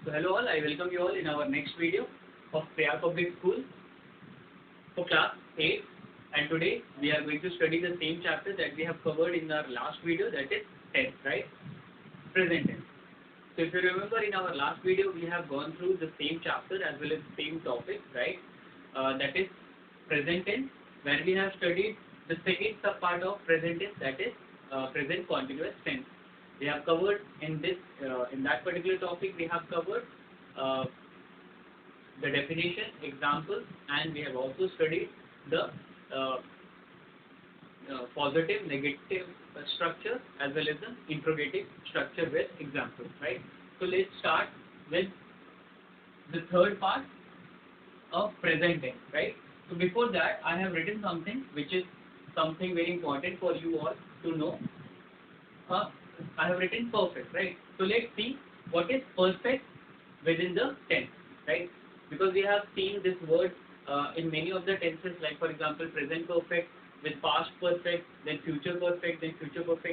So hello all, I welcome you all in our next video of Prayag Public School for class 8, and today we are going to study the same chapter that we have covered in our last video, that is tense, right? Present tense. So if you remember, in our last video we have gone through the same chapter as well as the same topic, right? That is present tense, where we have studied the second sub part of present tense, that is present continuous tense. We have covered in that particular topic, we have covered the definition, examples, and we have also studied the positive, negative structure as well as the interrogative structure with examples, right? So let's start with the third part of present tense, right? So before that, I have written something which is something very important for you all to know. I have written perfect, right? So let's see what is perfect within the tense, right? Because we have seen this word in many of the tenses, like for example present perfect with past perfect, then future perfect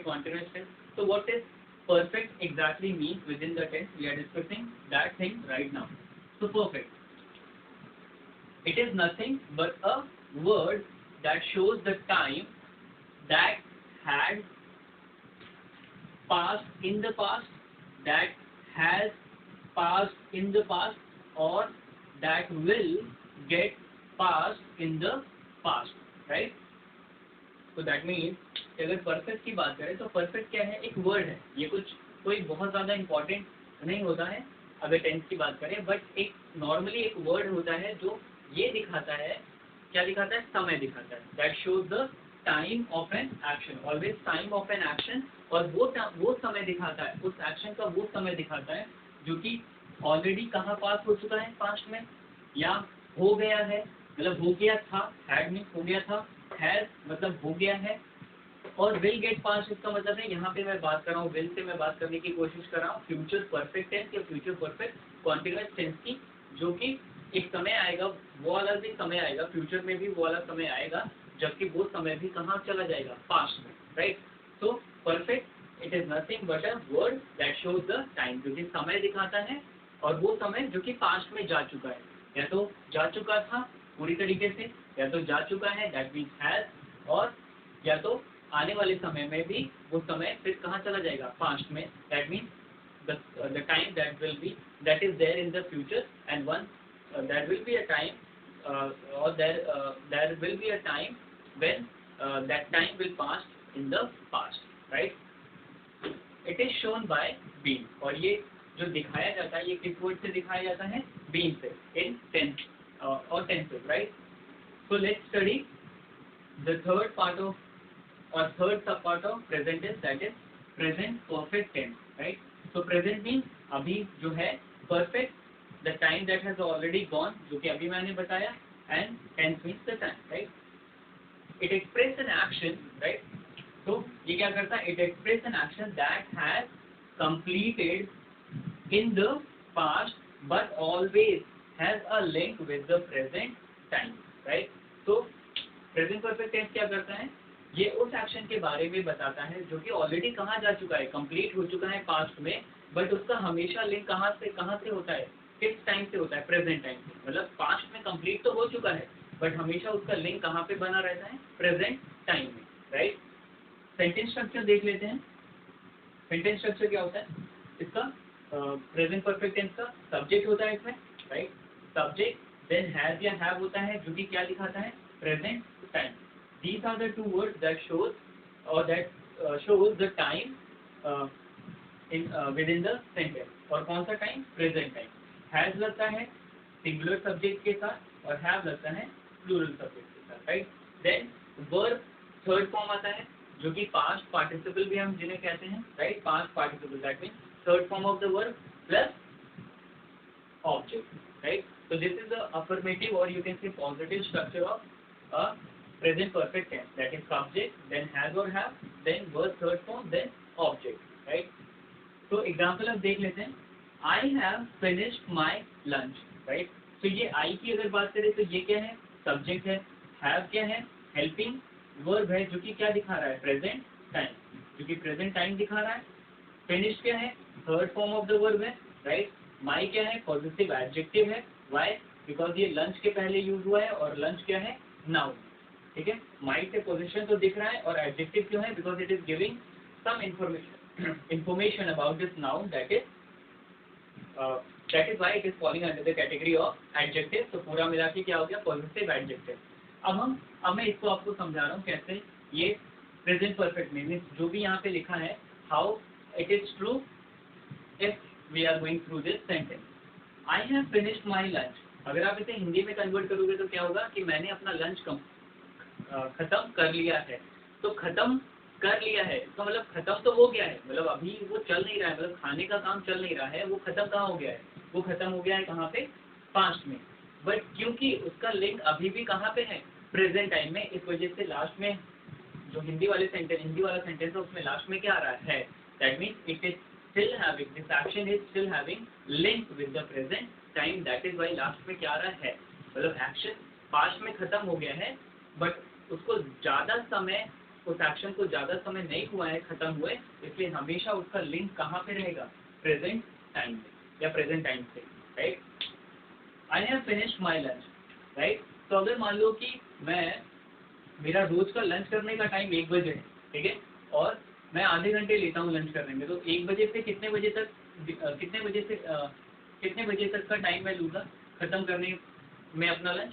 continuous tense. So what is perfect exactly means within the tense? We are discussing that thing right now. So perfect, it is nothing but a word that shows the time that had passed in the past, that has passed in the past, or that will get passed in the past, right? So that means अगर perfect की बात करें तो perfect क्या है? एक word है, ये कोई बहुत ज़्यादा important नहीं होता है अगर tense की बात करें, but एक normally एक word होता है जो ये दिखाता है, क्या दिखाता है? समय दिखाता है. That shows the time of an action, always time of an action, और वो समय दिखाता है, उस एक्शन का वो समय दिखाता है जो कि ऑलरेडी कहाँ पास हो चुका है पास्ट में, या हो गया है, मतलब हो गया था, हैड मीन्स हो गया था, हैज मतलब हो गया है, और विल गेट पास्ट इसका मतलब है, यहाँ पे मैं बात कर रहा हूँ, विल से मैं बात करने की कोशिश कर रहा हूँ फ्यूचर परफेक्ट टेंस या फ्यूचर परफेक्ट कॉन्टिन्यूअस टेंस की, जो कि एक समय आएगा, वो वाला भी समय आएगा, फ्यूचर में भी वो वाला समय आएगा, जबकि वो समय भी कहाँ चला जाएगा? पास्ट में, राइट? तो perfect it is nothing but a word that shows the time, जो कि समय दिखाता है, और वो समय जो कि पास्ट में जा चुका है, या तो जा चुका था पूरी तरीके से, या तो जा चुका है दैट मीन्स हैज, और या तो आने वाले समय में भी वो समय फिर कहाँ चला जाएगा? पास्ट में, that means the time that is there in the future, and once there will be a time or there will be a time when that time will pass in the past, right? It is shown by being, और ये जो दिखाया जाता है ये किस word से दिखाया जाता है? being से, in tense or tenses, right? So let's study the third sub part of present tense, that is present perfect tense, right? So present means अभी जो है, perfect the time that has already gone, जो कि अभी मैंने बताया, and tense means the time, right? It expresses an action, right? तो ये क्या करता है? It expresses an action that has completed in the past but always has a link with the present time, right? तो present perfect tense क्या करता है? ये उस एक्शन के बारे में बताता है जो कि ऑलरेडी कहाँ जा चुका है, कंप्लीट हो चुका है पास्ट में, बट उसका हमेशा लिंक कहाँ से होता है? किस टाइम से होता है? प्रेजेंट टाइम से. मतलब पास्ट में कंप्लीट तो हो चुका है, बट हमेशा उसका लिंक कहाँ पे बना रहता है? प्रेजेंट टाइम में, राइट? सेंटेंस स्ट्रक्चर देख लेते हैं. सेंटेंस स्ट्रक्चर क्या होता है इसका? प्रेजेंट परफेक्ट टेंस का सब्जेक्ट होता है इसमें, राइट? सब्जेक्ट, देन हैज या हैव होता है जो कि क्या दिखाता है? Present time. These are the two words that shows the time within the sentence. और कौन सा टाइम? Present time. हैज लगता है सिंगुलर सब्जेक्ट के साथ, और हैव लगता है प्लूरल सब्जेक्ट के साथ, right? Then verb third form आता है जो कि पास्ट पार्टिसिपल भी हम जिन्हें कहते हैं, right? Past participle, that means third form of the verb plus object, right? So this is the affirmative, or you can say positive structure of a present perfect tense, that is subject, then has or have, then verb third form, then object, right? So example अब देख लेते हैं. I have finished my lunch, right? So ये I की अगर बात करें तो ये क्या है? subject है. have क्या है? helping verb है जो कि क्या दिखा रहा है? present time, जो कि present time दिखा रहा है. finished क्या है? Third form of the verb है, राइट? माई क्या है, पॉजिटिव एडजेक्टिव है, वाई बिकॉज ये लंच के पहले यूज हुआ है और लंच क्या है, नाउन, ठीक है। माई से पोजीशन तो दिख रहा है और एडजेक्टिव क्यों है, because it is giving some information about this noun, that is why it is falling under the category of adjective। तो पूरा मिला के क्या हो गया, पॉजिटिव एडजेक्टिव। अब मैं इसको आपको समझा रहा हूँ कैसे ये प्रेजेंट परफेक्ट में मीन्स जो भी यहाँ पे लिखा है, how it is true if we are going through this sentence. I have finished my lunch, अगर आप इसे हिंदी में कन्वर्ट करोगे तो क्या होगा कि मैंने अपना लंच खत्म कर लिया है। तो खत्म कर लिया है इसका मतलब खत्म तो हो गया है, मतलब अभी वो चल नहीं रहा है, मतलब खाने का काम चल नहीं रहा है, वो खत्म कहाँ हो गया है, वो खत्म हो गया है कहाँ पे, पास्ट में। बट क्योंकि उसका लिंक अभी भी कहाँ पे है, प्रेजेंट टाइम में, इस वजह से लास्ट में जो हिंदी वाला सेंटेंस है उसमें लास्ट में क्या आ रहा है, that means it is still having, this action is still having link with the present time, that is why last में क्या आ रहा है, मतलब एक्शन पास्ट में खत्म हो गया है बट उसको ज्यादा समय, उस एक्शन को ज्यादा समय नहीं हुआ है खत्म हुए, इसलिए हमेशा उसका लिंक कहाँ पे रहेगा, प्रेजेंट टाइम में या प्रेजेंट टाइम से, right. I have finished my lunch, right. तो अगर मान लो कि मेरा रोज का लंच करने का टाइम 1 बजे है, ठीक है, और मैं आधे घंटे लेता हूँ लंच करने में, तो 1 बजे से कितने बजे तक का टाइम मैं लूँगा खत्म करने में अपना लंच,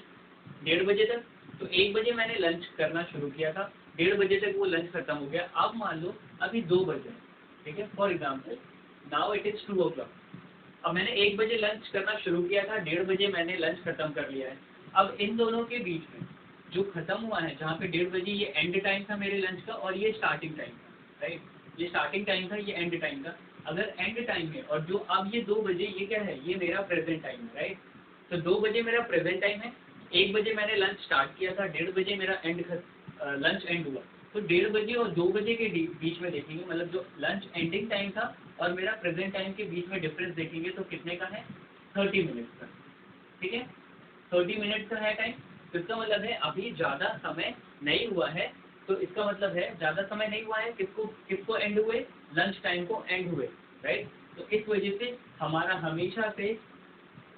1:30 बजे तक। तो 1 बजे मैंने लंच करना शुरू किया था, 1:30 बजे तक वो लंच खत्म हो गया। अब मान लो अभी 2 बजे, ठीक है, for example now it is 2 o'clock। अब मैंने 1 बजे लंच करना शुरू किया था, 1:30 बजे मैंने लंच खत्म कर लिया है। अब इन दोनों के बीच में जो खत्म हुआ है, जहाँ पे 1:30 बजे ये एंड टाइम था मेरे लंच का और ये स्टार्टिंग टाइम था, राइट, ये स्टार्टिंग टाइम था, ये एंड टाइम था। अगर एंड टाइम है और जो अब ये 2 बजे ये क्या है, ये मेरा प्रेजेंट टाइम है, राइट। तो 2 बजे मेरा प्रेजेंट टाइम है, 1 बजे मैंने लंच स्टार्ट किया था, 1:30 बजे मेरा लंच एंड हुआ। तो 1:30 बजे और 2 बजे के बीच में देखेंगे, मतलब जो लंच एंडिंग टाइम था और मेरा प्रेजेंट टाइम के बीच में डिफरेंस देखेंगे तो कितने का है, 30 मिनट्स का, ठीक है, 30 मिनट का है टाइम। तो इसका मतलब है अभी ज़्यादा समय नहीं हुआ है, तो इसका मतलब है ज़्यादा समय नहीं हुआ है, किसको एंड हुए, लंच टाइम को एंड हुए, राइट। तो इस वजह से हमारा हमेशा से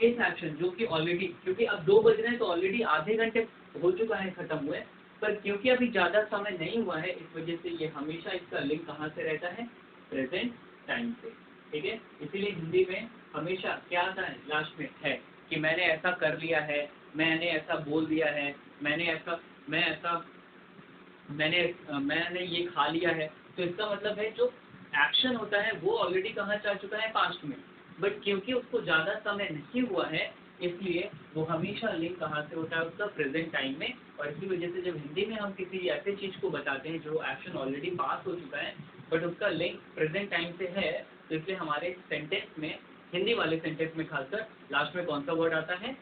इस एक्शन जो कि ऑलरेडी, क्योंकि अब 2 बज रहे हैं तो ऑलरेडी आधे घंटे हो चुका है खत्म हुए, पर क्योंकि अभी ज़्यादा समय नहीं हुआ है इस वजह से ये हमेशा इसका लिंक कहाँ से रहता है, प्रेजेंट टाइम से, ठीक है। इसीलिए हिंदी में हमेशा क्या आता है लास्ट में है कि मैंने ऐसा कर लिया है, मैंने ऐसा बोल दिया है, मैंने ये खा लिया है। तो इसका मतलब है जो एक्शन होता है वो ऑलरेडी कहाँ जा चुका है, पास्ट में, बट क्योंकि उसको ज़्यादा समय नहीं हुआ है इसलिए वो हमेशा लिंक कहाँ से होता है, उसका प्रेजेंट टाइम में। और इसी वजह से जब हिंदी में हम किसी ऐसे चीज़ को बताते हैं जो एक्शन ऑलरेडी पास हो चुका है बट उसका लिंक प्रेजेंट टाइम से है, तो इसलिए हमारे सेंटेंस में, हिंदी वाले सेंटेंस में खासकर लास्ट में कौन सा वर्ड आता है,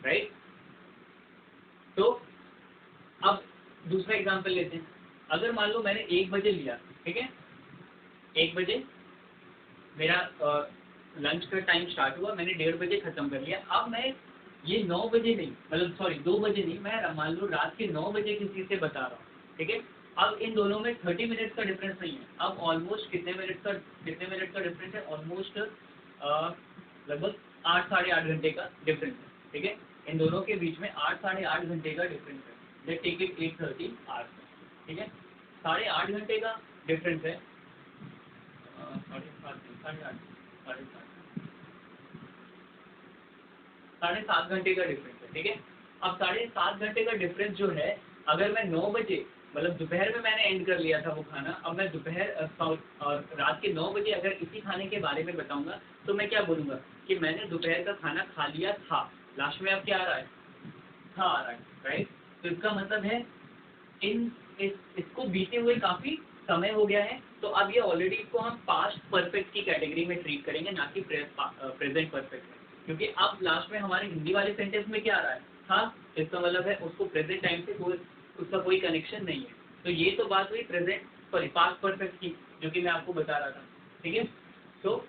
राइट। तो अब दूसरा एग्जांपल लेते हैं। अगर मान लो मैंने 1 बजे लिया, ठीक है, 1 बजे मेरा लंच का टाइम स्टार्ट हुआ, मैंने 1:30 बजे खत्म कर लिया। अब मैं ये 9 बजे नहीं, मतलब सॉरी 2 बजे नहीं, मैं मान लो रात के 9 बजे किसी से बता रहा हूँ, ठीक है। अब इन दोनों में 30 मिनट्स का डिफरेंस नहीं है, अब ऑलमोस्ट कितने मिनट का डिफरेंस है, ऑलमोस्ट लगभग 8 साढ़े 8 घंटे का डिफरेंस है, ठीक है। इन दोनों के बीच में 8 साढ़े 8 घंटे का डिफरेंस है, लेट्स टेक इट 8:30 आवर्स, ठीक है, साढ़े 8 घंटे का डिफरेंस है, साढ़े 7 घंटे का डिफरेंस है, ठीक है। अब साढ़े 7 घंटे का डिफरेंस जो है, अगर मैं 9 बजे मतलब दोपहर में मैंने एंड कर लिया था वो खाना, अब मैं दोपहर और रात के 9 बजे अगर इसी खाने के बारे में बताऊंगा तो मैं क्या बोलूँगा कि मैंने दोपहर का खाना खा लिया था, लास्ट में अब क्या आ रहा है, था आ रहा है, राइट। तो इसका मतलब है इसको बीते हुए काफ़ी समय हो गया है, तो अब ये ऑलरेडी इसको हम पास्ट परफेक्ट की कैटेगरी में ट्रीट करेंगे, ना कि प्रेजेंट परफेक्ट में, क्योंकि अब लास्ट में हमारे हिंदी वाले सेंटेंस में क्या आ रहा है, हाँ, इसका मतलब है उसको प्रेजेंट टाइम से उसका कोई कनेक्शन नहीं है। तो ये तो बात हुई पास्ट परफेक्ट की, जो कि मैं आपको बता रहा था, ठीक है। तो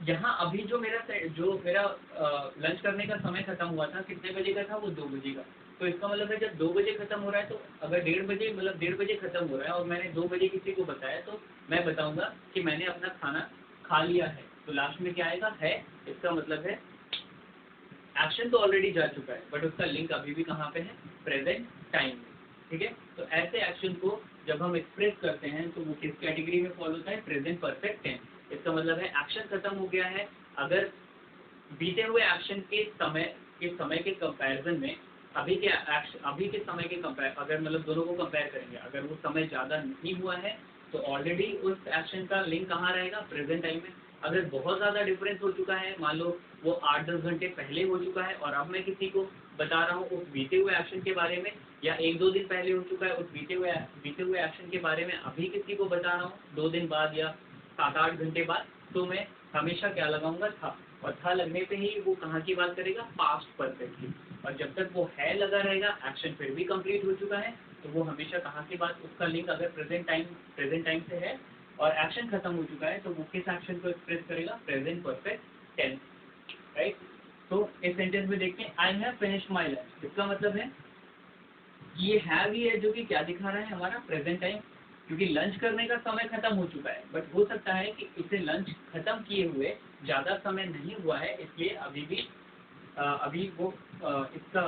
यहाँ अभी जो मेरा लंच करने का समय खत्म हुआ था, कितने बजे का था, वो 2 बजे का। तो इसका मतलब है जब 2 बजे खत्म हो रहा है, तो अगर 1:30 बजे, मतलब 1:30 बजे खत्म हो रहा है और मैंने 2 बजे किसी को बताया, तो मैं बताऊंगा कि मैंने अपना खाना खा लिया है, तो लास्ट में क्या आएगा है, इसका मतलब है एक्शन तो ऑलरेडी जा चुका है बट उसका लिंक अभी भी कहाँ पे है, प्रेजेंट टाइम में। ठीक है, तो ऐसे एक्शन को जब हम एक्सप्रेस करते हैं तो वो किस कैटेगरी में फॉलो होता है, प्रेजेंट परफेक्ट टेंस। इसका मतलब है एक्शन खत्म हो गया है, अगर बीते हुए एक्शन के समय के कंपैरिजन में अभी के समय के कंपेयर, अगर मतलब दोनों को कंपेयर करेंगे, अगर वो समय ज़्यादा नहीं हुआ है तो ऑलरेडी उस एक्शन का लिंक कहाँ रहेगा, प्रेजेंट टाइम में। अगर बहुत ज़्यादा डिफरेंस हो चुका है, मान लो वो 8-10 घंटे पहले हो चुका है और अब मैं किसी को बता रहा हूँ उस बीते हुए एक्शन के बारे में, या 1-2 दिन पहले हो चुका है उस बीते हुए एक्शन के बारे में अभी किसी को बता रहा हूँ 2 दिन बाद या 7-8 घंटे बाद, तो मैं हमेशा क्या लगाऊंगा, था। और था लगने पे ही वो कहाँ की बात करेगा, पास्ट परफेक्ट की। और जब तक वो है लगा रहेगा, एक्शन फिर भी कंप्लीट हो चुका है, तो वो हमेशा कहाँ की बात, उसका लिंक अगर प्रेजेंट टाइम से है और एक्शन खत्म हो चुका है तो वो किस एक्शन को एक्सप्रेस करेगा, प्रेजेंट परफेक्ट टेंस। राइट, तो इस सेंटेंस में देखते हैं, I have finished my lunch. इसका मतलब है ये हैव ही है जो कि क्या दिखा रहा है, हमारा प्रेजेंट टाइम, क्योंकि लंच करने का समय खत्म हो चुका है। बट हो सकता है कि इसे लंच खत्म किए हुए ज़्यादा समय नहीं हुआ है, इसलिए अभी वो इसका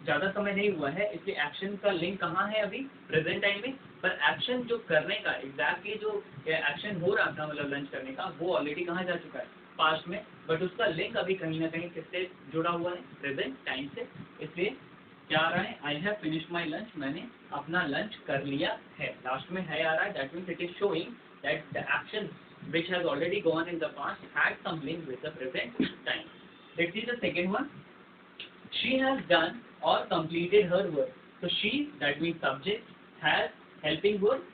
ज़्यादा समय नहीं हुआ है, इसलिए एक्शन का लिंक कहाँ है, अभी प्रेजेंट टाइम में। पर एक्शन जो करने का एग्जैक्टली जो एक्शन हो रहा था, मतलब लंच करने का, वो ऑलरेडी कहाँ जा चुका है, पास्ट में। बट उसका लिंक अभी कहीं ना कहीं किससे जुड़ा हुआ है, प्रेजेंट टाइम से। इसलिए क्या आ रहा है, आई हैव फिनिश्ड माई लंच, मैंने अपना लंच कर लिया है। लास्ट में है आ रहा है, that means it is showing that the action which has already gone in the past had some link with the present time. Let's see the second one. She has done or completed her work. So she, that means subject, has helping verb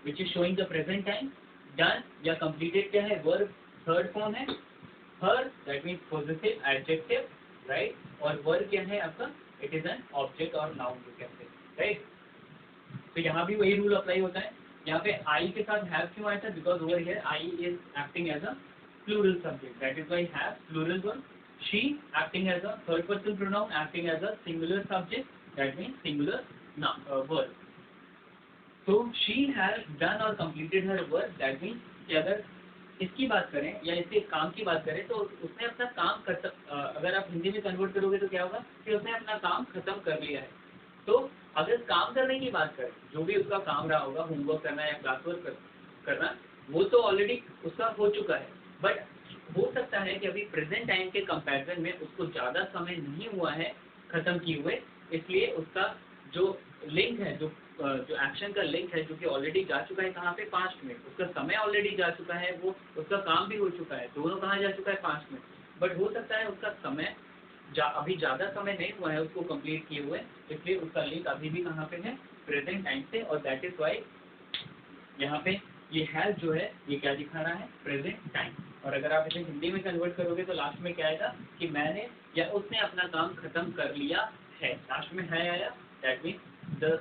which is showing the present time. Done या completed क्या है, verb third form है। Her, that means possessive adjective, right? और verb क्या है आपका, it is an object or noun you can say, right? तो यहाँ भी वही रूल अप्लाई होता है। यहाँ पे आई के साथ हैव क्यों आया था, because over here I is acting as a plural subject, that is why have plural verb. She acting as a third person pronoun, acting as a singular subject, that means singular verb. तो she has done और completed her work, that means कि अगर इसकी बात करें या इसके काम की बात करें तो उसने अपना काम अगर आप हिंदी में कन्वर्ट करोगे तो क्या होगा कि उसने अपना काम खत्म कर लिया है। तो अगर काम करने की बात करें, जो भी उसका काम रहा होगा, होमवर्क करना या क्लास वर्क करना, वो तो ऑलरेडी उसका हो चुका है। बट हो सकता है कि अभी प्रेजेंट टाइम के कंपैरिजन में उसको ज़्यादा समय नहीं हुआ है खत्म किए हुए, इसलिए उसका जो लिंक है, जो एक्शन का लिंक है, जो कि ऑलरेडी जा चुका है कहाँ पे, पास्ट में। उसका समय ऑलरेडी जा चुका है, वो उसका काम भी हो चुका है, दोनों कहाँ जा चुका है, पास्ट में। बट हो सकता है उसका समय अभी ज़्यादा समय नहीं हुआ है उसको कंप्लीट किए हुए, इसलिए उसका लिंक अभी भी कहाँ पे है, प्रेजेंट टाइम से। और दैट इज वाई यहाँ पे ये हैज जो है ये क्या दिखा रहा है, प्रेजेंट टाइम। और अगर आप इसे हिंदी में कन्वर्ट करोगे तो लास्ट में क्या आएगा कि मैंने या उसने अपना काम खत्म कर लिया है। लास्ट में है आया, that means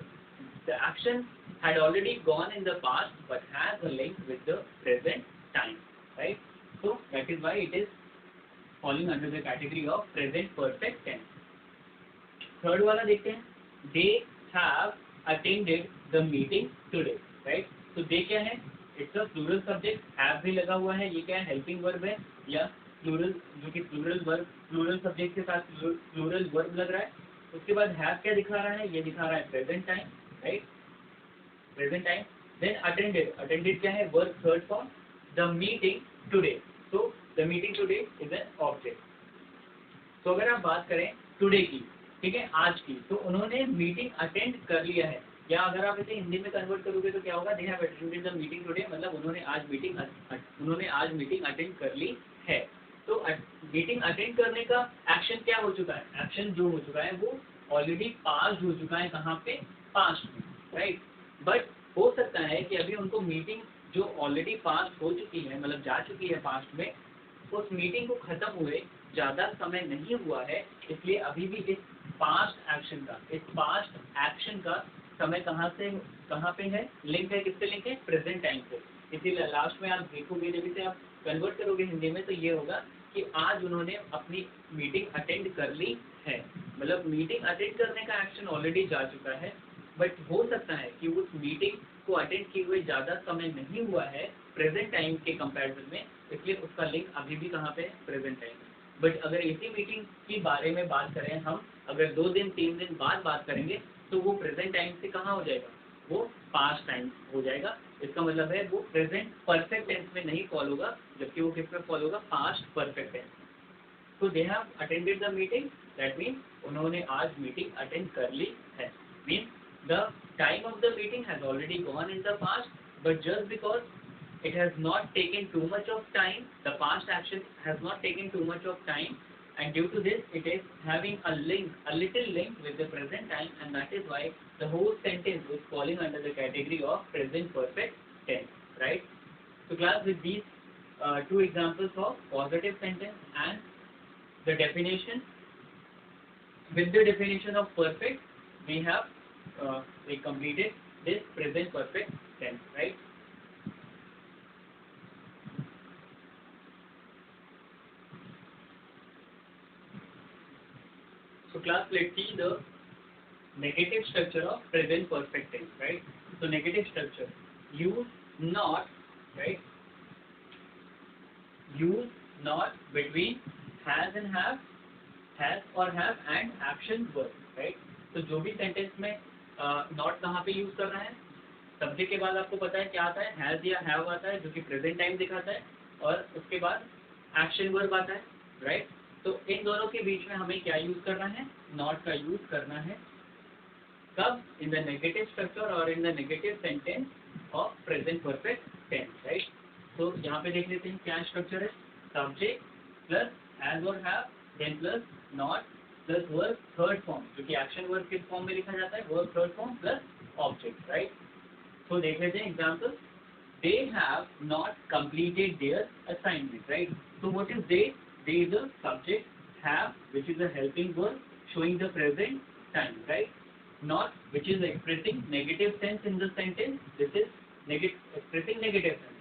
the action had already gone in the past but has a link with the present time, right? So that is why it is falling under the category of present perfect tense. Third वाला देखते हैं, they have attended the meeting today, right? तो they क्या है, it's a plural subject, have भी लगा हुआ है, ये क्या है, helping verb है, या plural, जो कि plural subject के साथ plural verb लग रहा है। उसके बाद have क्या दिखा रहा है, ये दिखा रहा है present time, right? Present time. Then attended क्या है, verb third form, the meeting today. So the meeting today is an object. तो अगर आप बात करें टुडे की, ठीक है, आज की, तो उन्होंने मीटिंग अटेंड कर लिया है। या अगर आप इसे हिंदी में कन्वर्ट करोगे तो क्या होगा, they have attended the meeting today, मतलब उन्होंने आज मीटिंग अटेंड कर ली है। तो मीटिंग अटेंड करने का एक्शन क्या हो चुका है, एक्शन जो हो चुका है वो ऑलरेडी पास्ट हो चुका है, कहाँ पे, पास्ट में, राइट। बट हो सकता है कि अभी उनको मीटिंग जो ऑलरेडी पास्ट हो चुकी है, मतलब जा चुकी है पास्ट में, उस मीटिंग को खत्म हुए ज़्यादा समय नहीं हुआ है, इसलिए अभी भी इस पास्ट एक्शन का समय कहाँ पे है, लिंक है, किससे लिंक है, प्रेजेंट टाइम से। इसीलिए लास्ट में आप देखोगे, जब इसे आप कन्वर्ट करोगे हिंदी में तो ये होगा कि आज उन्होंने अपनी मीटिंग अटेंड कर ली है, मतलब मीटिंग अटेंड करने का एक्शन ऑलरेडी जा चुका है। बट हो सकता है कि उस मीटिंग को अटेंड किए हुए ज़्यादा समय नहीं हुआ है, प्रेजेंट टाइम के कंपैरिजन में, इसलिए उसका लिंक अभी भी कहाँ पे है, प्रेजेंट टाइम में। बट अगर इसी मीटिंग की बारे में बात करें हम, अगर 2 दिन 3 दिन बाद बात करेंगे तो वो प्रेजेंट टाइम से कहाँ हो जाएगा, वो पास्ट टाइम हो जाएगा। इसका मतलब है वो प्रेजेंट परफेक्ट टेंस में नहीं फॉलो होगा, जबकि वो किस में फॉलो होगा, past perfect tense. So they have attended the meeting. That means उन्होंने आज मीटिंग अटेंड कर ली है. Means the time of the meeting has already gone in the past, but just because it has not taken too much of time, the past action has not taken too much of time, and due to this, it is having a link, a little link with the present time, and that is why the whole sentence is falling under the category of present perfect tense, right? So class, with these two examples of positive sentence and the definition, with the definition of perfect, we have we completed this present perfect tense, right? So class, let's see the negative structure of present perfect tense, right? So negative structure, use not, right? Use not between has and have, has और have and action verb, right? तो जो भी sentence में not कहाँ पे use कर रहा है, सब्जेक्ट के बाद आपको पता है क्या आता है, हैज या हैव आता है जो कि प्रेजेंट टाइम दिखाता है, और उसके बाद एक्शन वर्ब आता है, राइट? तो इन दोनों के बीच में हमें क्या यूज करना है, नॉट का यूज करना है। कब? इन द नेगेटिव स्ट्रक्चर और in the negative sentence of present perfect tense, right? तो यहाँ पे देख लेते हैं क्या स्ट्रक्चर है, सब्जेक्ट प्लस हैज और have, then plus not plus verb third form, जो कि एक्शन वर्ब किस फॉर्म में लिखा जाता है, verb third form plus object, right? तो देख लेते हैं example, they have not completed their assignment, right? So what is they? They is the subject, have, which is a helping verb showing the present time, right? Not, which is expressing negative sense in the sentence. This is expressing negative sense.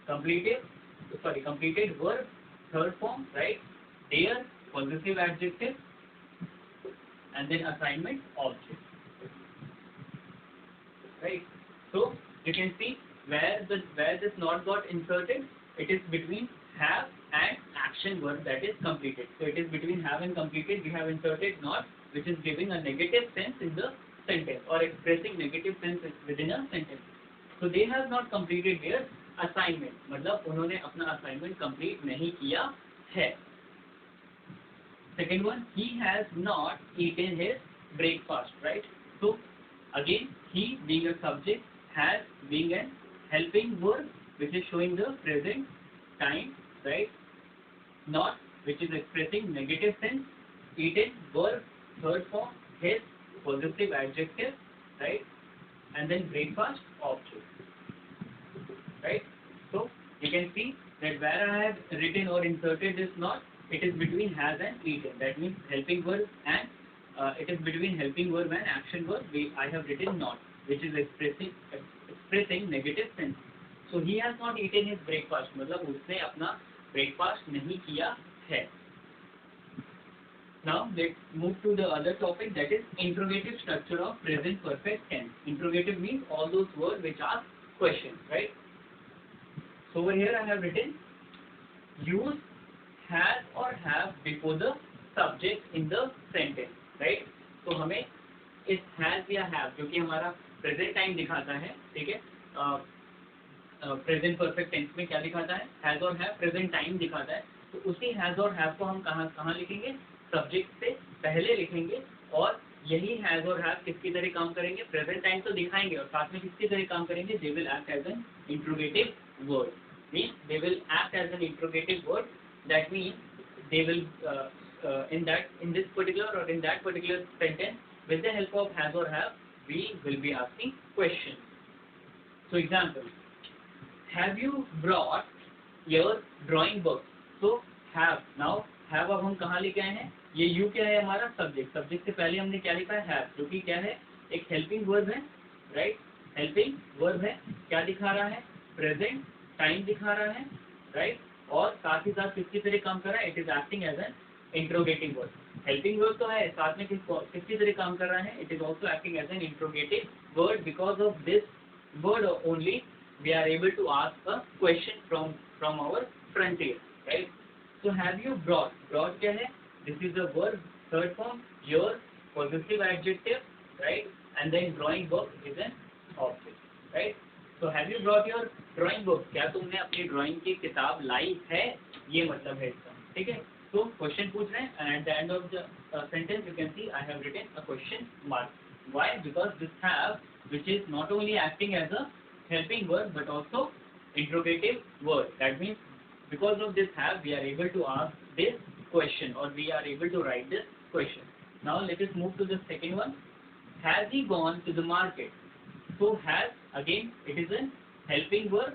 Completed verb, third form, right? Their, possessive adjective, and then assignment, object, right? So you can see where this not got inserted, it is between have and action verb, that is completed. So it is between have and completed, we have inserted not, which is giving a negative sense in the sentence or expressing negative sense within a sentence. So they have not completed their assignment, मतलब उन्होंने अपना assignment complete नहीं किया है. Second one, he has not eaten his breakfast, right? So again, he being a subject, has being an helping verb which is showing the present time, right? Not, which is expressing negative sense, eaten verb third form, his possessive adjective, right? And then breakfast object, right? So you can see that where I have written or inserted this not, it is between has and eaten, that means helping verb, and it is between helping verb and action verb. I have written not, which is expressing negative sense. So he has not eaten his breakfast, मतलब उसने अपना breakfast नहीं किया है. Now let's move to the other topic, that is interrogative structure of present perfect tense. Interrogative means all those words which ask questions, right? So over here I have written use has or have before the subject in the sentence, right? तो हमें इस has या have जो कि हमारा present time दिखाता है, ठीक है, प्रेजेंट परफेक्ट टेंस में क्या दिखाता है, हैज और हैव प्रेजेंट टाइम दिखाता है, तो उसी हैज और हैव को हम कहाँ लिखेंगे, सब्जेक्ट से पहले लिखेंगे, और यही हैज और हैव किसकी तरह काम करेंगे, प्रेजेंट टाइम तो दिखाएंगे और साथ में किसकी तरह काम करेंगे, they will act as an interrogative word. Means they will act as an interrogative word, that means they will in this particular or in that particular sentence, with the help of has or have, we will be asking questions. So example, have you brought your drawing book? So have, now have अब हम कहाँ लेके आए हैं, ये you क्या है हमारा, सब्जेक्ट. सब्जेक्ट से पहले हमने क्या लिखा है, have, जो कि क्या है, एक हेल्पिंग वर्ब है, राइट? हेल्पिंग वर्ब है, क्या दिखा रहा है, प्रेजेंट टाइम दिखा रहा है, राइट? और साथ ही साथ किसकी तरह काम कर रहा है, it is acting as an interrogative word. Helping verb तो है, साथ में किसकी तरह काम कर रहा है, it is also acting as an interrogative word. Because of this word only, we are able to ask a question from our frontier, right? So have you brought? Brought क्या है? This is a verb, third form, your possessive adjective, right? And then drawing book is an object, right? So have you brought your drawing book? क्या तुमने अपनी drawing की किताब लाई है? ये मतलब है इसका, ठीक है? तो क्वेश्चन पूछ रहे हैं, and at the end of the sentence you can see I have written a question mark. Why? Because this have, which is not only acting as a helping word but also interrogative word. That means because of this have, we are able to ask this question, or we are able to write this question. Now let us move to the second one. Has he gone to the market? So has, again it is a helping word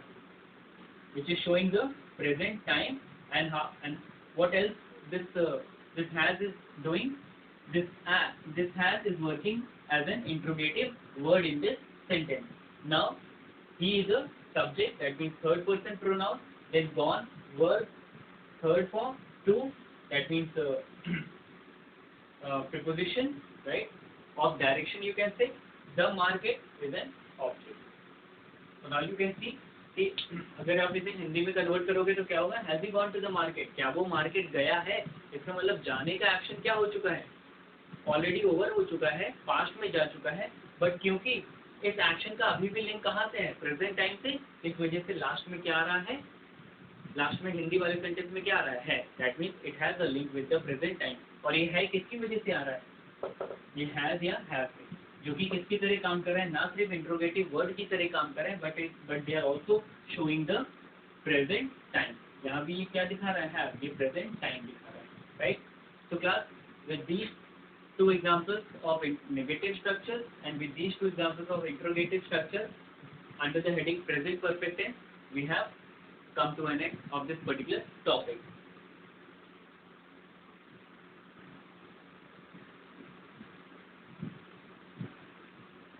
which is showing the present time, and how, and what else this has is doing? This has is working as an interrogative word in this sentence. Now he is a subject, that means third person pronoun, then gone verb third form, to, that means preposition, right, of direction you can say. The market is an object. So now you can see कि अगर आप इसे हिंदी में convert करोगे तो क्या होगा? Has he gone to the market? क्या वो मार्केट गया है? इसका मतलब जाने का एक्शन क्या हो चुका है? ऑलरेडी ओवर हो चुका है, पास्ट में जा चुका है, बट क्योंकि इस एक्शन का अभी भी लिंक कहाँ से है? प्रेजेंट टाइम से, इस वजह से लास्ट में क्या आ रहा है? लास्ट में हिंदी वाले सेंटेंस में क्या आ रहा है? That means it has a link with the present time. और ये है किसकी वजह से आ रहा है? ये हैज या हैव से, जो कि किसकी तरह काम कर रहे हैं? ना सिर्फ इंट्रोगेटिव वर्ड की तरह काम कर रहे हैं, but they are also showing the present time. यहाँ भी ये क्या दिखा रहा है? ये प्रेजेंट टाइम दिखा रहा है, right? So class, with these two examples of negative structure and with these two examples of interrogative structure under the heading present perfect tense, we have come to an end of this particular topic.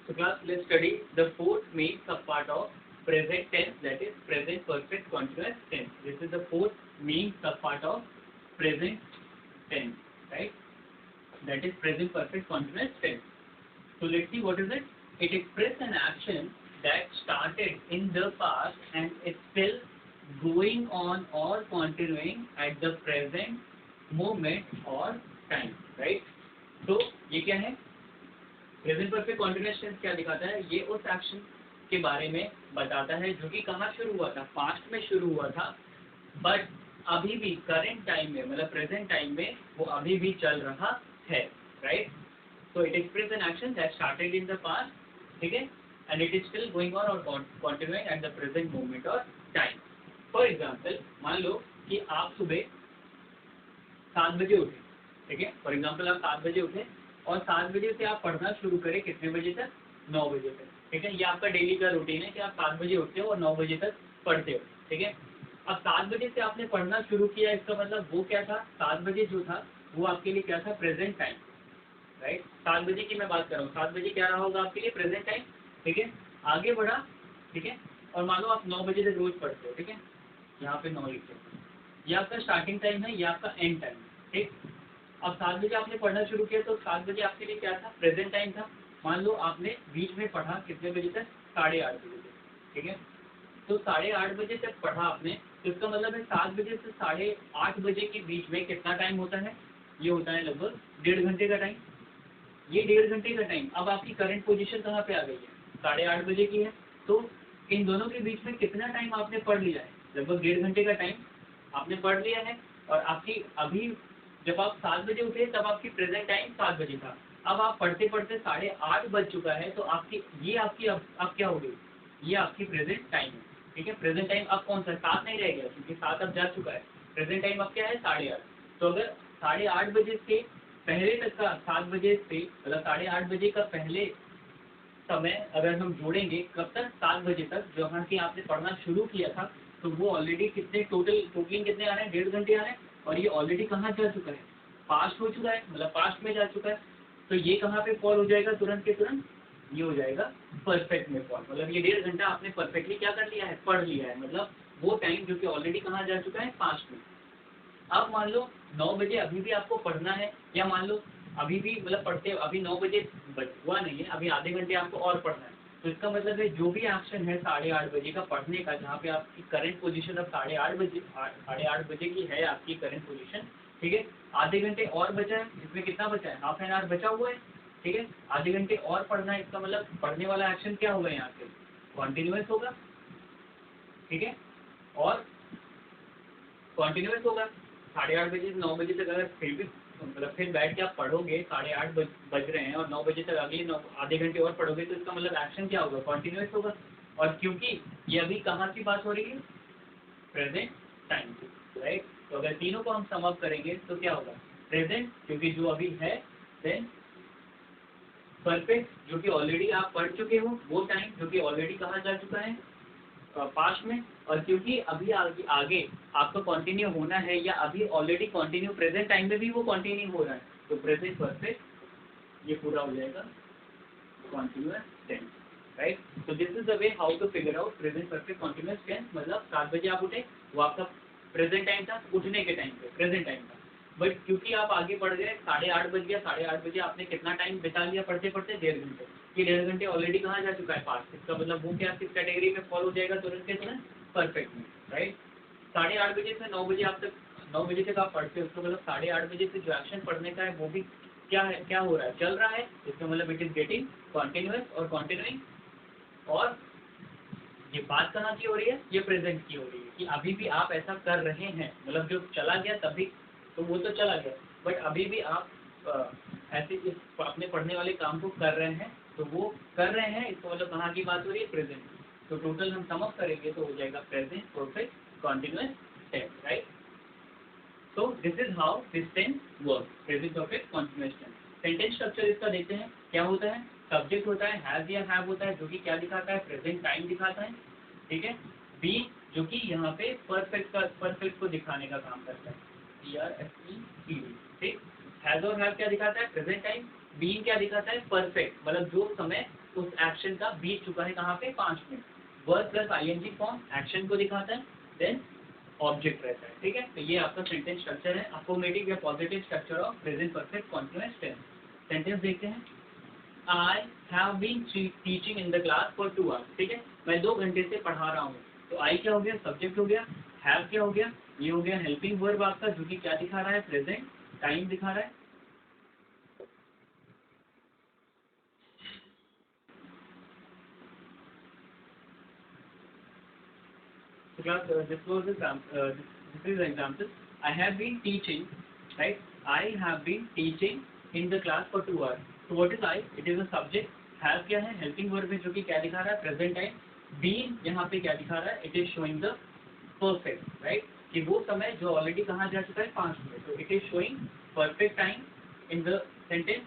So class, let's study the fourth main subpart of present tense, that is present perfect continuous tense. This is the fourth main subpart of present tense, right? That is present perfect continuous tense. So let's see what is it. It expresses an action that started in the past and is still going on or continuing at the present moment or time, right? So ये क्या है? Present perfect continuous tense क्या दिखाता है? ये उस action के बारे में बताता है जो कि कहाँ शुरू हुआ था? पास्ट में शुरू हुआ था, बट अभी भी करंट टाइम में, मतलब प्रेजेंट टाइम में वो अभी भी चल रहा है, right? So it expresses an action that started in the past, ठीक है, and it is still going on और continuing at the present moment और टाइम. फॉर एग्जाम्पल, मान लो कि आप सुबह 7 बजे उठे, ठीक है, फॉर एग्जाम्पल आप 7 बजे उठे और 7 बजे से आप पढ़ना शुरू करें कितने बजे तक? 9 बजे तक, ठीक है. ये आपका डेली का रूटीन है कि आप 7 बजे उठते हो और 9 बजे तक पढ़ते हो, ठीक है. अब 7 बजे से आपने पढ़ना शुरू किया, इसका मतलब वो क्या था? 7 बजे जो था वो आपके लिए क्या था? Present time, right? 7 बजे की मैं बात कर रहा हूँ. 7 बजे क्या रहा होगा आपके लिए? प्रेजेंट टाइम, ठीक है. आगे बढ़ा, ठीक है, और मान लो आप 9 बजे तक रोज पढ़ते हो, ठीक है, यहाँ पे 9 लिखते हो. ये आपका स्टार्टिंग टाइम है, ये आपका एंड टाइम है, ठीक. अब 7 बजे आपने पढ़ना शुरू किया तो 7 बजे आपके लिए क्या था? प्रेजेंट टाइम था. मान लो आपने बीच में पढ़ा कितने बजे तक? 8:30 बजे तक, ठीक है. तो 8:30 बजे तक पढ़ा आपने, तो इसका मतलब है 7 बजे से 8:30 बजे के बीच में कितना टाइम होता है? ये होता है लगभग 1.5 घंटे का टाइम. ये 1.5 घंटे का टाइम. अब आपकी करंट पोजीशन कहाँ पे आ गई है? 8:30 बजे की है. तो इन दोनों के बीच में कितना टाइम आपने पढ़ लिया है? लगभग 1.5 घंटे का टाइम आपने पढ़ लिया है. और आपकी अभी जब आप 7 बजे उठे तब आपकी प्रेजेंट टाइम 7 बजे था. अब आप पढ़ते पढ़ते 8:30 बज चुका है, तो आपकी अब क्या हो गई? ये आपकी प्रेजेंट टाइम है, ठीक है. प्रेजेंट टाइम अब कौन सा? 7 नहीं रह गया, क्योंकि 7 अब जा चुका है. प्रेजेंट टाइम अब क्या है? 8:30. तो अगर 8:30 बजे से पहले तक का, 7 बजे से मतलब 8:30 बजे का पहले समय अगर हम जोड़ेंगे, कब तक? 7 बजे तक, जहाँ की आपने पढ़ना शुरू किया था, तो वो ऑलरेडी कितने टोटलिंग कितने आ रहे हैं? 1.5 घंटे आ रहे हैं. और ये ऑलरेडी कहाँ जा चुका है? पास्ट हो चुका है, मतलब पास्ट में जा चुका है. तो ये कहाँ पे फॉल हो जाएगा? तुरंत के तुरंत ये हो जाएगा परफेक्ट में फॉल. मतलब ये 1.5 घंटा आपने परफेक्टली क्या कर लिया है? पढ़ लिया है. मतलब वो टाइम जो कि ऑलरेडी कहाँ जा चुका है? पास्ट में. अब मान लो 9 बजे अभी भी आपको पढ़ना है, या मान लो अभी भी मतलब पढ़ते अभी 9 बजे हुआ नहीं है, अभी आधे घंटे आपको और पढ़ना है, तो इसका मतलब है जो भी एक्शन है 8:30 बजे का पढ़ने का, जहाँ पे आपकी करंट पोजीशन अब 8:30 बजे की है आपकी करंट पोजीशन, ठीक है। आधे घंटे और बचा है, इसमें कितना बचा है, हाफ एन आवर बचा हुआ है, ठीक है। आधे घंटे और पढ़ना है, इसका मतलब पढ़ने वाला एक्शन क्या होगा, यहाँ से कॉन्टिन्यूस होगा, ठीक है। और कॉन्टिन्यूस होगा 8:30 बजे से 9 बजे तक। अगर फिर भी मतलब फिर बैठ के आप पढ़ोगे, 8:30 बज रहे हैं और 9 बजे तक अगले आधे घंटे और पढ़ोगे, तो इसका मतलब एक्शन क्या होगा, कॉन्टिन्यूस होगा। और क्योंकि ये अभी कहाँ की बात हो रही है, प्रेजेंट टाइम की, राइट। तो अगर तीनों को हम सम अप करेंगे तो क्या होगा, प्रेजेंट क्योंकि जो अभी है, देन परफेक्ट जो कि ऑलरेडी आप पढ़ चुके हो वो टाइम जो कि ऑलरेडी कहा जा चुका है पास्ट में, और क्योंकि अभी आगे आपको कंटिन्यू होना है या अभी ऑलरेडी कंटिन्यू प्रेजेंट टाइम में भी वो कंटिन्यू हो रहा है, तो प्रेजेंट परफेक्ट ये पूरा हो जाएगा कंटिन्यूअस टेंस, राइट। तो this is the way how to figure out present perfect continuous tense. मतलब 7 बजे आप उठे, वो आपका प्रेजेंट टाइम था, उठने के टाइम पे प्रेजेंट टाइम था, बट क्योंकि आप आगे बढ़ गए, 8:30 बज गया, 8:30 बजे आपने कितना टाइम बिता लिया पढ़ते पढ़ते, 1.5 घंटे। ये 1.5 घंटे ऑलरेडी कहाँ जा चुका है, पास। इसका मतलब वो क्या किस कैटेगरी में फॉलो हो जाएगा, तुरंत के तुरंत परफेक्ट में, राइट। 8:30 बजे से 9 बजे आप तक 9 बजे तक आप पढ़ते हो, उसका मतलब 8:30 बजे से जो एक्शन पढ़ने का है वो भी क्या है, क्या हो रहा है, चल रहा है। इसका मतलब इट इज गेटिंग कॉन्टिन्यूअस और कॉन्टिन्यूइंग। और ये बात कहाँ की हो रही है, ये प्रेजेंट की हो रही है कि अभी भी आप ऐसा कर रहे हैं। मतलब जो चला गया तभी तो वो तो चला गया, बट अभी भी आप ऐसे इस अपने पढ़ने वाले काम को कर रहे हैं, तो वो कर रहे हैं, इसका मतलब कहाँ की बात हो रही है, प्रेजेंट। तो टोटल हम सम अप करेंगे तो हो जाएगा present perfect continuous tense, right. So this is how this tense works, present perfect continuous tense। Sentence structure इसका देखते हैं क्या होता है। सब्जेक्ट होता है, हैज या हैव होता है, जो कि क्या दिखाता है, प्रेजेंट टाइम दिखाता है, ठीक है। बी जो कि यहाँ पे परफेक्ट को दिखाने का काम करता है, PRFECT, ठीक। हैज और हैव क्या दिखाता है, प्रेजेंट टाइम। बी क्या दिखाता है, परफेक्ट, मतलब जो समय उस एक्शन का बीत चुका है, कहाँ पे, 5 minute. Verb plus ING form action को दिखाता है, देन ऑब्जेक्ट रहता है, ठीक है। तो ये आपका सेंटेंस स्ट्रक्चर है, अफर्मेटिव या positive structure of present perfect continuous tense. Sentence देखते हैं। I have been teaching in the class for 2 hours, ठीक है, मैं 2 घंटे से पढ़ा रहा हूँ। तो आई क्या हो गया, सब्जेक्ट हो गया। हैव क्या हो गया, ये हो गया हेल्पिंग वर्ब आपका, जो कि क्या दिखा रहा है, प्रेजेंट टाइम दिखा रहा है। Class, this is example. I have been teaching, right? I have been teaching in the class for 2 hours. So what is I? It is a subject. Have क्या है, helping verb है, जो कि क्या दिखा रहा है, present time. Been यहाँ पे क्या दिखा रहा है, it is showing the perfect, right? कि वो समय जो ऑलरेडी कहाँ जा चुका है, 5 मिनट। तो it is showing perfect time in the sentence.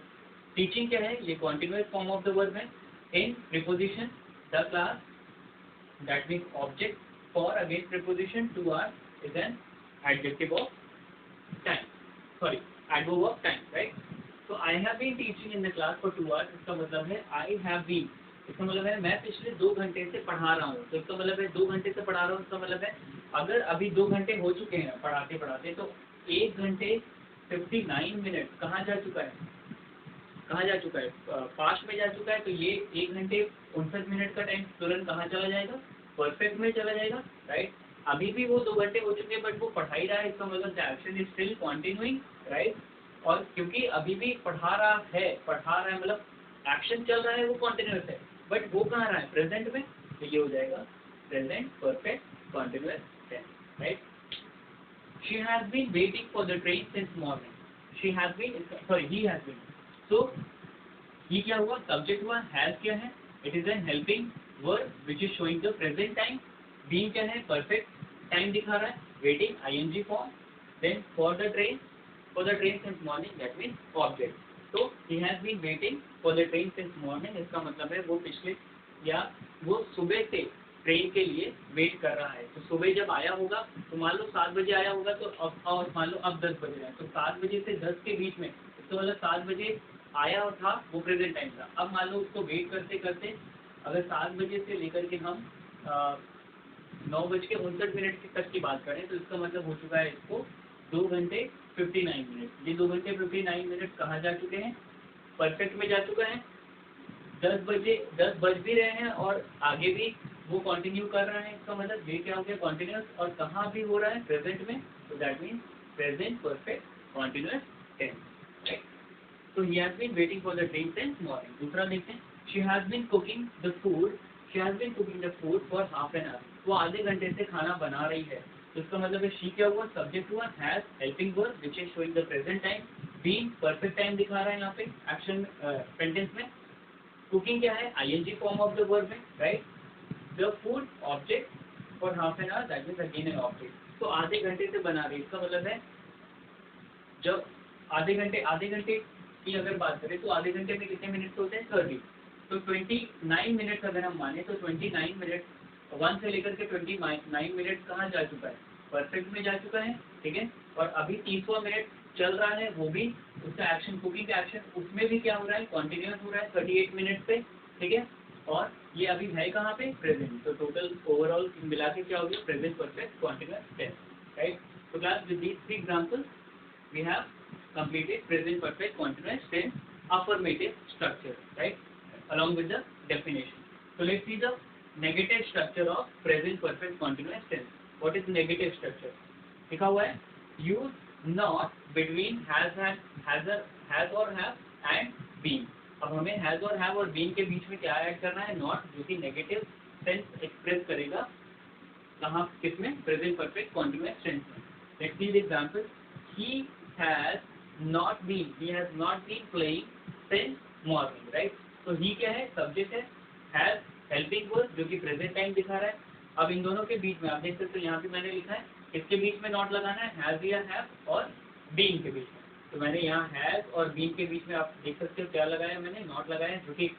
Teaching क्या है, ये continuous form of the verb है। In preposition the class, that means object, for again preposition to are is an adjective of time, sorry, adverb of time, right? So I have been teaching in the class for 2 hours, इसका मतलब है I have been, इसका मतलब है मैं पिछले 2 घंटे से पढ़ा रहा हूँ। तो इसका मतलब है 2 घंटे से पढ़ा रहा हूँ, इसका मतलब है अगर अभी 2 घंटे हो चुके हैं पढ़ाते पढ़ाते, तो 1 घंटे 59 मिनट कहाँ जा चुका है, कहाँ जा चुका है, पास्ट में जा चुका है। तो ये 1 घंटे 59 मिनट का टाइम तुरंत कहाँ चला जाएगा, परफेक्ट में चला जाएगा, राइट। अभी भी वो 2 घंटे हो चुके हैं, बट वो पढ़ा ही रहा है, इसका मतलब the action is still continuing, right. और क्योंकि अभी भी पढ़ा रहा है मतलब एक्शन चल रहा है, वो कंटिन्यूअस है, बट वो कहाँ रहा है, प्रेजेंट में। तो ये हो जाएगा present perfect continuous tense, right. She has been waiting for the train since morning. She has been, sorry, he has been. तो ये क्या हुआ, सब्जेक्ट हुआ। हैज क्या है, it is an helping verb which is showing the present time. Being क्या है, perfect time दिखा रहा है। Waiting ING form, then for the train since morning, that means object. तो he has been waiting for the train since morning, इसका मतलब है वो पिछले या वो सुबह से ट्रेन के लिए वेट कर रहा है। तो सुबह जब आया होगा, तो मान लो 7 बजे आया होगा, तो अब और मान लो अब 10 बजे है, तो 7 बजे से 10 के बीच में, तो मतलब 7 बजे आया था, वो प्रेजेंट टाइम था। अब मान लो उसको वेट करते करते अगर 7 बजे से लेकर के हम 9:59 तक की बात करें, तो इसका मतलब हो चुका है इसको 2 घंटे 59 मिनट। ये 2 घंटे 59 मिनट कहाँ जा चुके हैं, परफेक्ट में जा चुका है। 10 बज भी रहे हैं और आगे भी वो कंटिन्यू कर रहे हैं, इसका मतलब ये क्या हो गया, कॉन्टिन्यूस, और कहाँ भी हो रहा है, प्रेजेंट में, तो that means present perfect continuous tense, right. So he has been waiting for the train since morning. दूसरा देखते हैं, she has been cooking the food for half an hour. वो आधे घंटे से खाना बना रही है, तो इसका मतलब है she क्या हुआ, सब्जेक्ट हुआ, has helping verb which is showing the present time, being perfect time दिखा रहा है यहाँ पे एक्शन सेंटेंस में, cooking क्या है, ing form of the verb है, right, the food object for half an hour, that means again an object. तो आधे घंटे से बना रही है, इसका मतलब है जब आधे घंटे की अगर बात करें तो आधे घंटे में कितने मिनट्स होते हैं, 30, तो 29 मिनट्स अगर हम माने तो 29 मिनट 1 से लेकर के 29 मिनट कहाँ जा चुका है, परफेक्ट में जा चुका है, ठीक है। और अभी 30वां मिनट चल रहा है, वो भी उसका एक्शन, कुकिंग का एक्शन, उसमें भी क्या हो रहा है, कॉन्टिन्यूस हो रहा है 38 मिनट पे, ठीक है। और ये अभी है कहाँ पे, प्रेजेंट, तो टोटल ओवरऑल मिला के क्या हो गया, present perfect continuous tense, right. तो class with these 3 examples we have completed present perfect continuous tense affirmative structure, right, along with the definition. So let's see the negative structure of present perfect continuous tense. What is negative structure? लिखा हुआ है use not between has or have and been. अब हमें has और have और been के बीच में क्या ऐड करना है, not, जो कि negative tense एक्सप्रेस करेगा कहाँ, किसमें, present perfect continuous tense में. Let's see the example. He has not been playing since morning, right? तो he क्या है, सब्जेक्ट है, has helping verb जो कि प्रेजेंट टाइम दिखा रहा है. अब इन दोनों के बीच में आप देख सकते हो, यहाँ पे मैंने लिखा है इसके बीच में नॉट लगाना है, has या have और being के बीच में. तो मैंने यहाँ has और being के बीच में आप देख सकते हो क्या लगाया, मैंने नॉट लगाया जो कि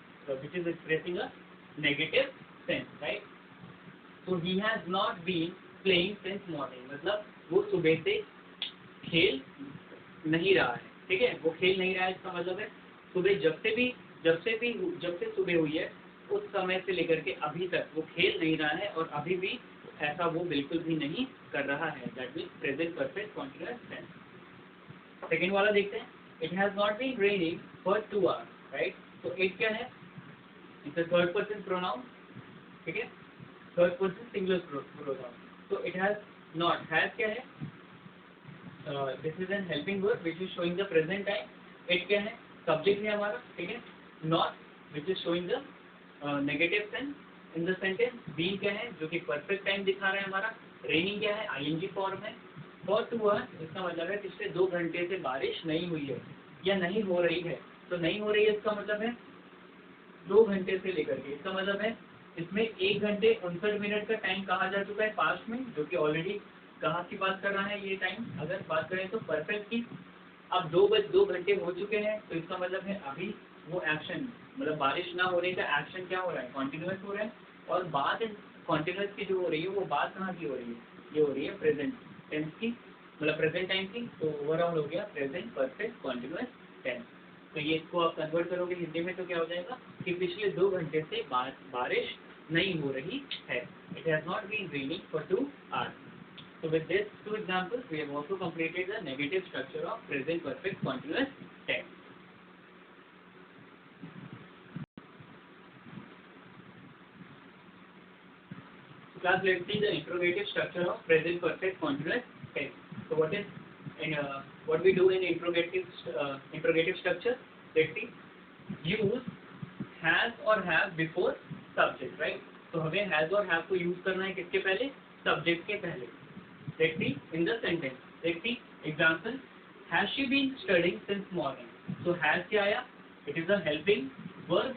which is expressing a negative sense, right? So he has not been playing since morning, मतलब वो सुबह से खेल नहीं रहा है, ठीक है, वो खेल नहीं रहा है, इसका मतलब है सुबह जब से सुबह हुई है उस समय से लेकर के अभी तक वो खेल नहीं रहा है, और अभी भी ऐसा वो बिल्कुल भी नहीं कर रहा है, that means present perfect continuous tense. Second वाला देखते हैं, it has not been raining for 2 hours, right. तो इट क्या है, it's a third person pronoun, ठीक है, थर्ड पर्सन सिंगुलर प्रोनाउन. तो इट हैज नॉट, हैज क्या है, this is an helping verb which is showing the present time. It क्या है, सब्जेक्ट है हमारा, ठीक है. Not which is showing the negative sense in the sentence. Being क्या है, जो कि परफेक्ट टाइम दिखा रहा है हमारा. रेनिंग क्या है, आईएनजी फॉर्म है. फॉर 2 आवर्स, इसका मतलब है पिछले 2 घंटे से बारिश नहीं हुई है या नहीं हो रही है. तो नहीं हो रही है इसका मतलब है 2 घंटे से लेकर के, इसका मतलब है इसमें 1 घंटे 59 मिनट का टाइम कहा जा चुका है पास्ट में, जो कि ऑलरेडी कहाँ की बात कर रहा है ये टाइम, अगर बात करें तो परफेक्ट की. अब 2 घंटे हो चुके हैं, तो इसका मतलब है अभी वो एक्शन, मतलब बारिश ना होने का एक्शन क्या हो रहा है, कॉन्टिन्यूस हो रहा है. और बात कॉन्टिन्यूस की जो हो रही है वो बात कहाँ की हो रही है, ये हो रही है प्रेजेंट टेंस की, मतलब प्रेजेंट टाइम की. तो ओवरऑल हो गया प्रेजेंट परफेक्ट कॉन्टिन्यूस टेंस. तो ये इसको आप कन्वर्ट करोगे हिंदी में तो क्या हो जाएगा कि पिछले 2 घंटे से बारिश नहीं हो रही है. It has not been raining for 2 hours. So with these 2 examples, we have also completed the negative structure of present perfect continuous tense. So class, let's see the interrogative structure of present perfect continuous tense. So what we do in interrogative structure? Let's see. Use has or have before subject, right? तो हमें has और have को use करना है किसके पहले, subject के पहले. Let's see in the sentence. Let's see example. Has she been studying since morning? So has क्या आया? It is a helping verb,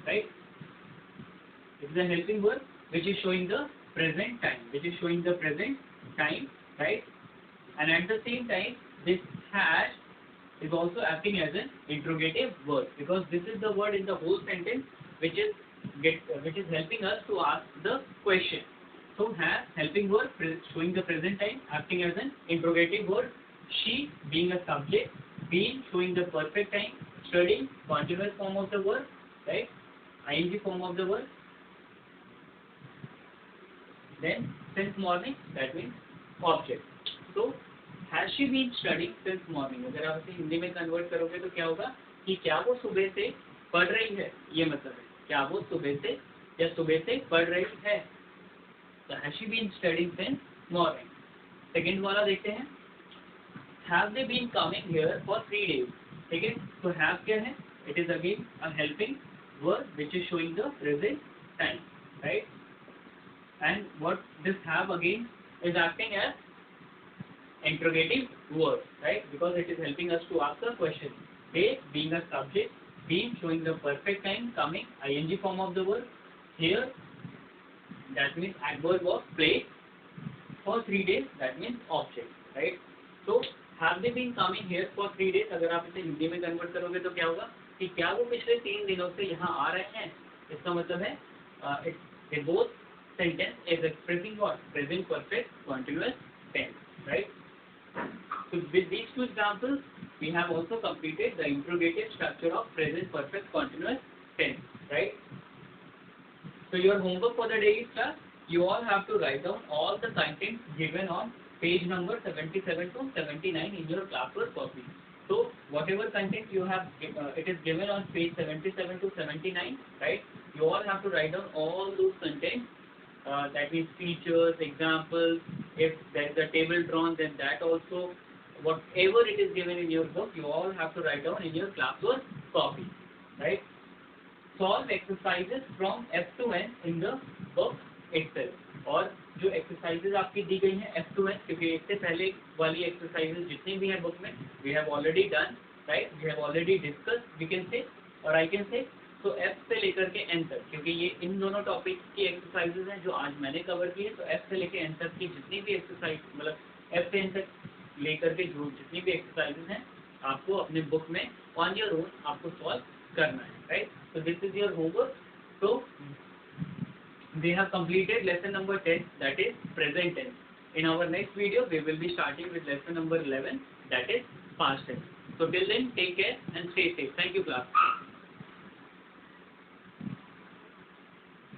right? It is a helping verb which is showing the present time, right? And at the same time, this has is also acting as an interrogative word, because this is the word in the whole sentence which is helping us to ask the question. So has helping verb showing the present time, acting as an interrogative word. She being a subject, been showing the perfect time, studying continuous form of the verb, right? ing form of the verb. Then since morning, that means object. So has she been studying since morning? अगर आप इसे हिंदी में convert करोगे तो क्या होगा कि क्या वो सुबह से पढ़ रही है, ये मतलब है. क्या वो सुबह से या सुबह से पढ़ रही है? So has she been studying since morning? Second वाला देखते हैं, have they been coming here for 3 days? ठीक है, तो have क्या है? It is again a helping word which is showing the present time, right? And what this have again is acting as interrogative word, right? Because it is helping us to ask a question. They being a subject, being showing the perfect time, coming ing form of the word. Here that means adverb of place. For 3 days that means object, right? So have they been coming here for 3 days? अगर आप इसे हिंदी में convert करोगे तो क्या होगा कि क्या वो पिछले 3 दिनों से यहाँ आ रहे हैं? इसका मतलब है it both sentence is expressing what? Present perfect continuous tense, right? So with these two examples, we have also completed the interrogative structure of present perfect continuous tense, right? So your homework for the day is class, you all have to write down all the content given on page number 77 to 79 in your classwork copy. So whatever content you have, it is given on page 77 to 79, right? You all have to write down all those content. That means features, examples. If there is a table drawn, then that also. Whatever it is given in your book, you all have to write down in your classwork copy, right? Solve exercises from F to N in the book itself. और जो exercises आपकी दी गई हैं F to N, क्योंकि इससे पहले वाली exercises जितनी भी हैं book में, we have already done, right? We have already discussed, we can say, और I can say. तो F से लेकर के N तक, क्योंकि ये इन दोनों टॉपिक्स की एक्सरसाइजेज हैं जो आज मैंने कवर की है, तो F से लेकर N तक की जितनी भी एक्सरसाइज, मतलब F से N तक लेकर के जो जितनी भी एक्सरसाइजेज हैं, आपको अपने बुक में ऑन योर ओन आपको सॉल्व करना है, right? So this is your homework. So they have completed lesson number 10, that is present tense. In our next video, we will be starting with lesson number 11, that is past tense. So till then, take care and stay safe. Thank you, class.